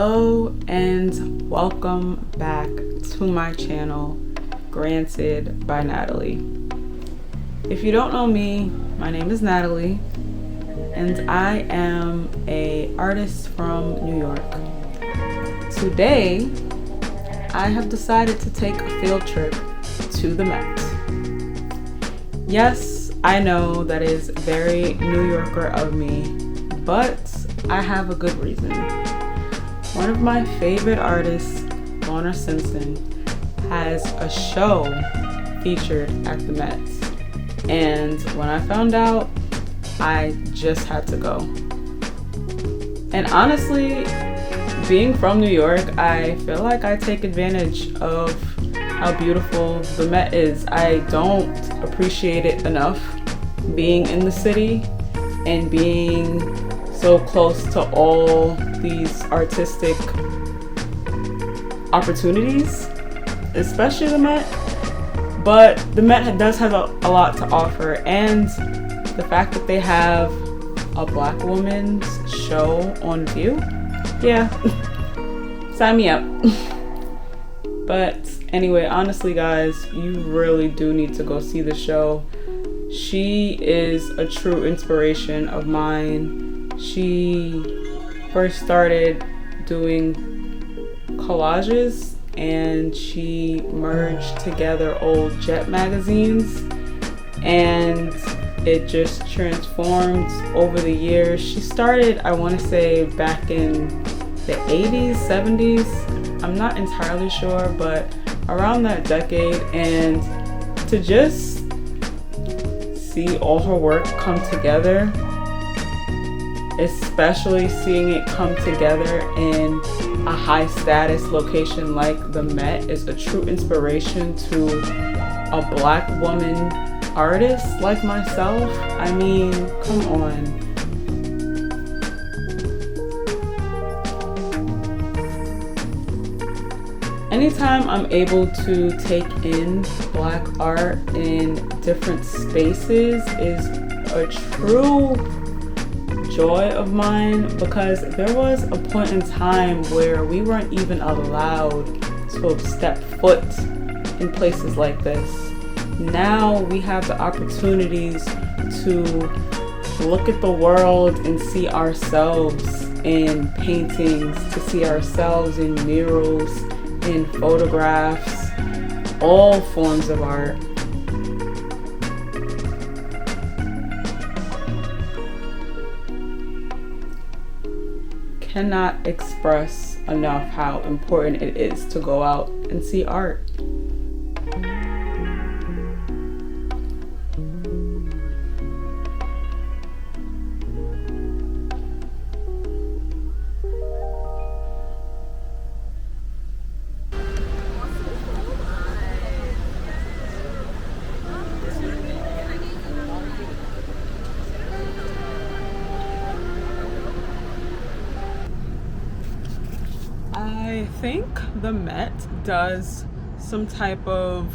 Hello and welcome back to my channel, Granted by Natalie. If you don't know me, my name is Natalie and I am an artist from New York. Today, I have decided to take a field trip to the Met. Yes, I know that is very New Yorker of me, but I have a good reason. One of my favorite artists, Lorna Simpson, has a show featured at the Met. And when I found out, I just had to go. And honestly, being from New York, I feel like I take advantage of how beautiful the Met is. I don't appreciate it enough being in the city and being so close to all these artistic opportunities, especially the Met. But the Met does have a lot to offer, and the fact that they have a Black woman's show on View, yeah, sign me up. But anyway, honestly guys, you really do need to go see the show. She is a true inspiration of mine. She first started doing collages and she merged together old Jet magazines, and it just transformed over the years. She started, I want to say, back in the 80s, 70s. I'm not entirely sure, but around that decade. And to just see all her work come together, especially seeing it come together in a high status location like the Met, is a true inspiration to a Black woman artist like myself. I mean, come on. Anytime I'm able to take in Black art in different spaces is a true joy of mine, because there was a point in time where we weren't even allowed to step foot in places like this. Now we have the opportunities to look at the world and see ourselves in paintings, to see ourselves in murals, in photographs, all forms of art. Cannot express enough how important it is to go out and see art. I think the Met does some type of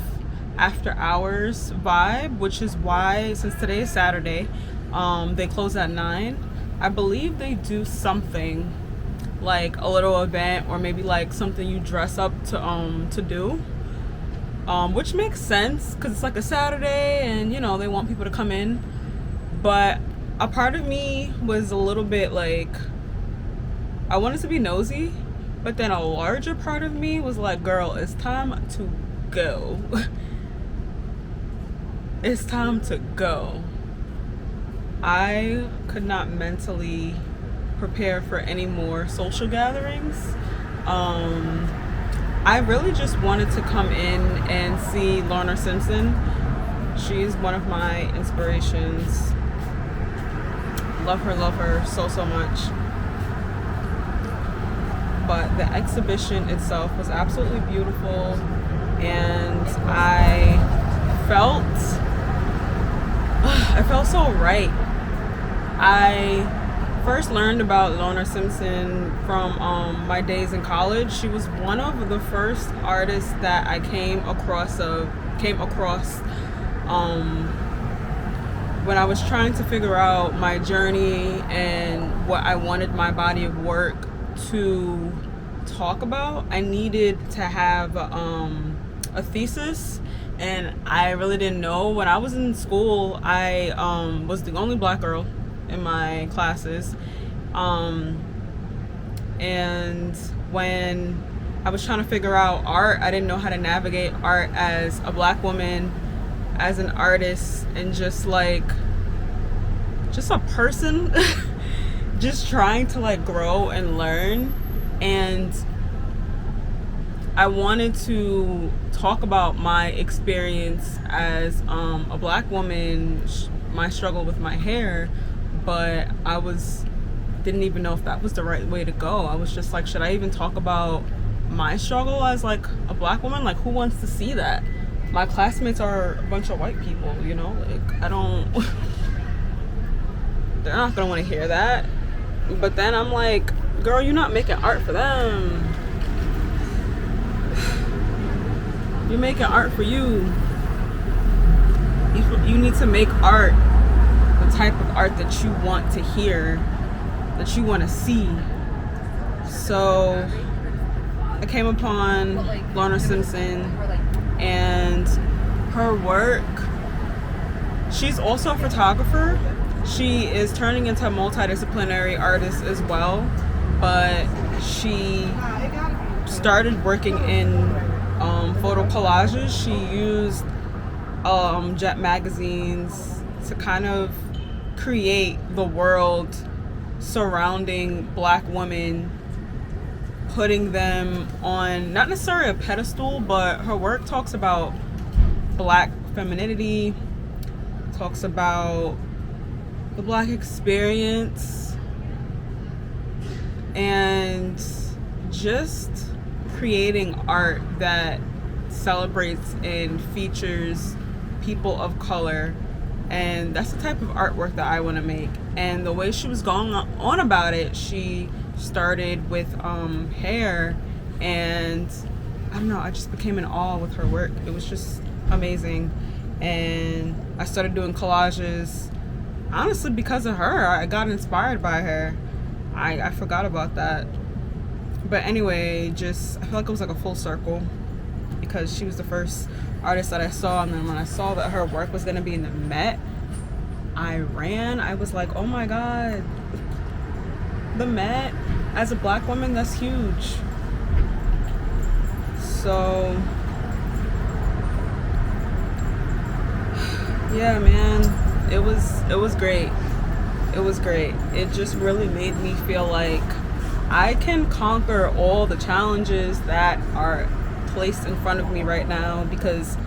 after hours vibe, which is why, since today is Saturday, they close at 9. I believe they do something like a little event, or maybe like something you dress up to do, which makes sense because it's like a Saturday and you know they want people to come in. But a part of me was a little bit like, I wanted to be nosy, but then a larger part of me was like, girl, it's time to go. It's time to go. I could not mentally prepare for any more social gatherings. I really just wanted to come in and see Lorna Simpson. She's one of my inspirations. Love her so much. But the exhibition itself was absolutely beautiful, and I felt so right. I first learned about Lorna Simpson from my days in college. She was one of the first artists that I came across when I was trying to figure out my journey and what I wanted my body of work to talk about. I needed to have a thesis, and I really didn't know. When I was in school, I was the only black girl in my classes. And when I was trying to figure out art, I didn't know how to navigate art as a black woman, as an artist, and just a person just trying to like grow and learn. And I wanted to talk about my experience as a black woman, my struggle with my hair, but didn't even know if that was the right way to go. I was just like, should I even talk about my struggle as like a black woman? Like, who wants to see that? My classmates are a bunch of white people, you know? Like, they're not gonna want to hear that. But then I'm like, girl, you're not making art for them. You're making art for you. You need to make art, the type of art that you want to hear, that you want to see. So I came upon Lorna Simpson and her work. She's also a photographer. She is turning into a multidisciplinary artist as well, but she started working in photo collages. She used Jet magazines to kind of create the world surrounding black women, putting them on not necessarily a pedestal, but her work talks about black femininity, talks about the black experience, and just creating art that celebrates and features people of color. And that's the type of artwork that I want to make. And the way she was going on about it, she started with hair, and I don't know, I just became in awe with her work. It was just amazing. And I started doing collages honestly because of her. I got inspired by her. I forgot about that. But anyway, just I feel like it was like a full circle because she was the first artist that I saw, and then when I saw that her work was going to be in the Met, I ran. I was like, oh my god, the Met, as a black woman, that's huge. So yeah, man, it was great. It was great. It just really made me feel like I can conquer all the challenges that are placed in front of me right now, because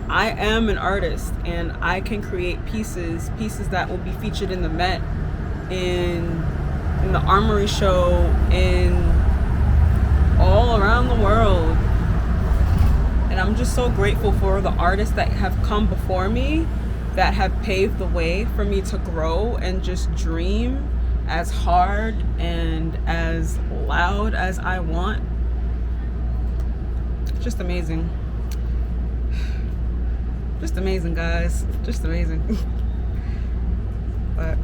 I am an artist and I can create pieces that will be featured in the Met, in the Armory show, in all around the world. And I'm just so grateful for the artists that have come before me, that have paved the way for me to grow and just dream as hard and as loud as I want. Just amazing. Just amazing, guys. Just amazing. But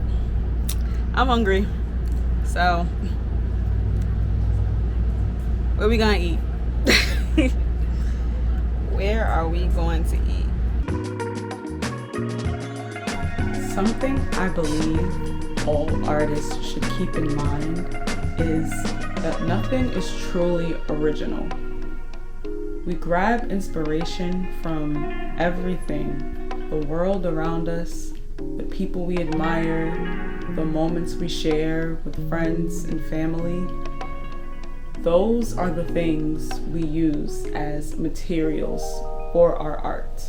I'm hungry. So where we gonna eat? Where are we going to eat? Something I believe all artists should keep in mind is that nothing is truly original. We grab inspiration from everything, the world around us, the people we admire, the moments we share with friends and family. Those are the things we use as materials for our art.